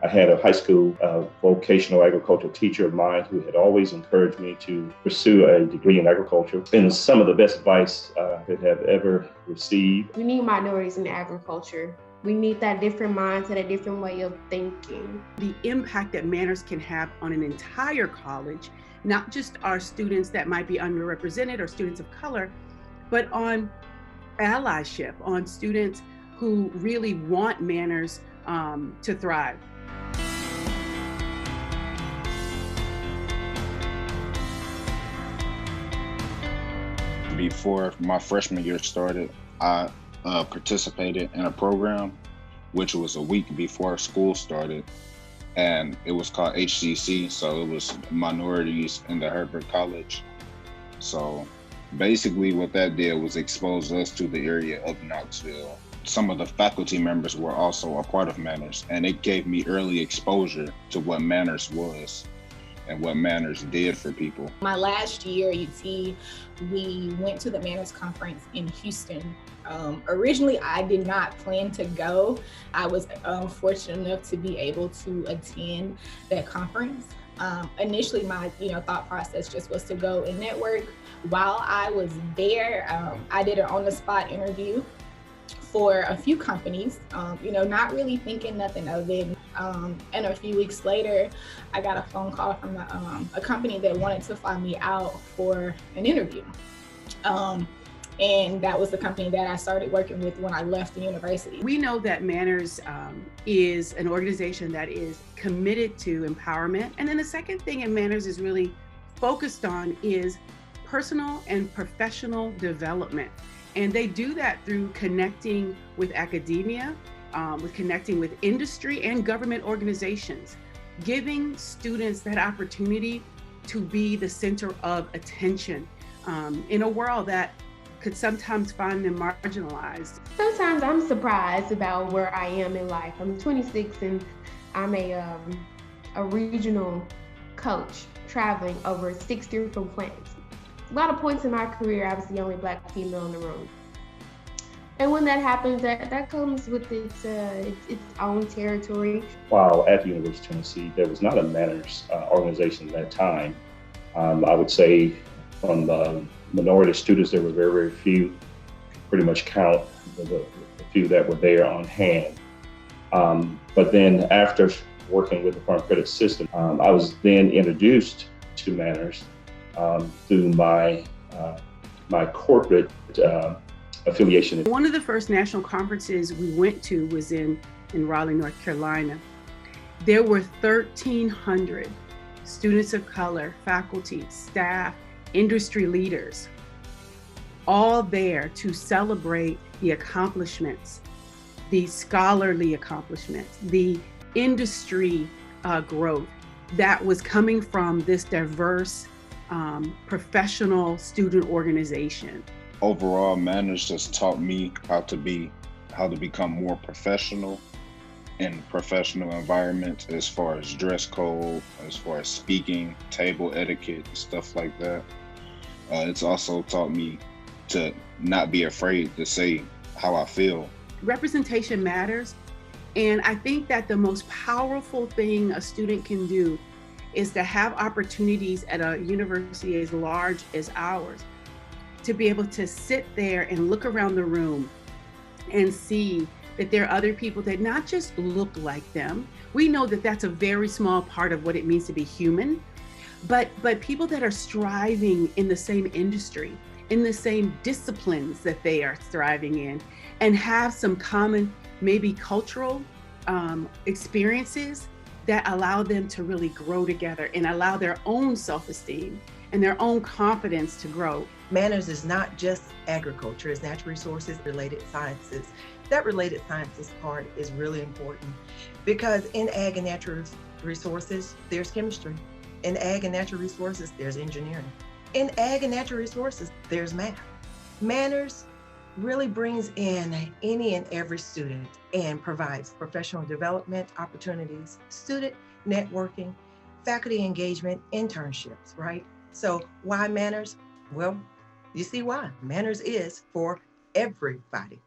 I had a high school vocational agricultural teacher of mine who had always encouraged me to pursue a degree in agriculture. And some of the best advice I could have ever received. We need minorities in agriculture. We need that different mindset, a different way of thinking. The impact that MANRRS can have on an entire college, not just our students that might be underrepresented or students of color, but on allyship, on students who really want MANRRS to thrive. Before my freshman year started, I participated in a program which was a week before school started, and it was called HCC, so it was minorities in the Herbert College. So basically what that did was expose us to the area of Knoxville. Some of the faculty members were also a part of MANRRS, and it gave me early exposure to what MANRRS was and what MANRRS did for people. My last year at UT, we went to the MANRRS conference in Houston. Originally, I did not plan to go. I was fortunate enough to be able to attend that conference. Initially, my thought process just was to go and network. While I was there, I did an on-the-spot interview for a few companies, not really thinking nothing of it. And a few weeks later, I got a phone call from a company that wanted to fly me out for an interview. And that was the company that I started working with when I left the university. We know that MANRRS is an organization that is committed to empowerment. And then the second thing in MANRRS is really focused on is personal and professional development. And they do that through connecting with academia, with connecting with industry and government organizations, giving students that opportunity to be the center of attention in a world that could sometimes find them marginalized. Sometimes I'm surprised about where I am in life. I'm 26 and I'm a regional coach traveling over 6 different plants. A lot of points in my career, I was the only Black female in the room. And when that happens, that comes with its own territory. While at the University of Tennessee, there was not a MANRRS organization at that time. I would say from the minority students, there were very, very few. Pretty much count the few that were there on hand. But then after working with the Farm Credit System, I was then introduced to MANRRS through my corporate affiliation. One of the first national conferences we went to was in Raleigh, North Carolina. There were 1,300 students of color, faculty, staff, industry leaders, all there to celebrate the accomplishments, the scholarly accomplishments, the industry growth that was coming from this diverse professional student organization. Overall, MANRRS just taught me how to become more professional in professional environments, as far as dress code, as far as speaking, table etiquette, stuff like that. It's also taught me to not be afraid to say how I feel. Representation matters, and I think that the most powerful thing a student can do is to have opportunities at a university as large as ours to be able to sit there and look around the room and see that there are other people that not just look like them. We know that that's a very small part of what it means to be human, but people that are striving in the same industry, in the same disciplines that they are thriving in, and have some common, maybe cultural experiences that allow them to really grow together and allow their own self-esteem and their own confidence to grow. MANRRS is not just agriculture, it's natural resources, related sciences. That related sciences part is really important because in ag and natural resources, there's chemistry. In ag and natural resources, there's engineering. In ag and natural resources, there's math. MANRRS really brings in any and every student and provides professional development opportunities, student networking, faculty engagement, internships, right? So why MANRRS? Well, you see why. MANRRS is for everybody.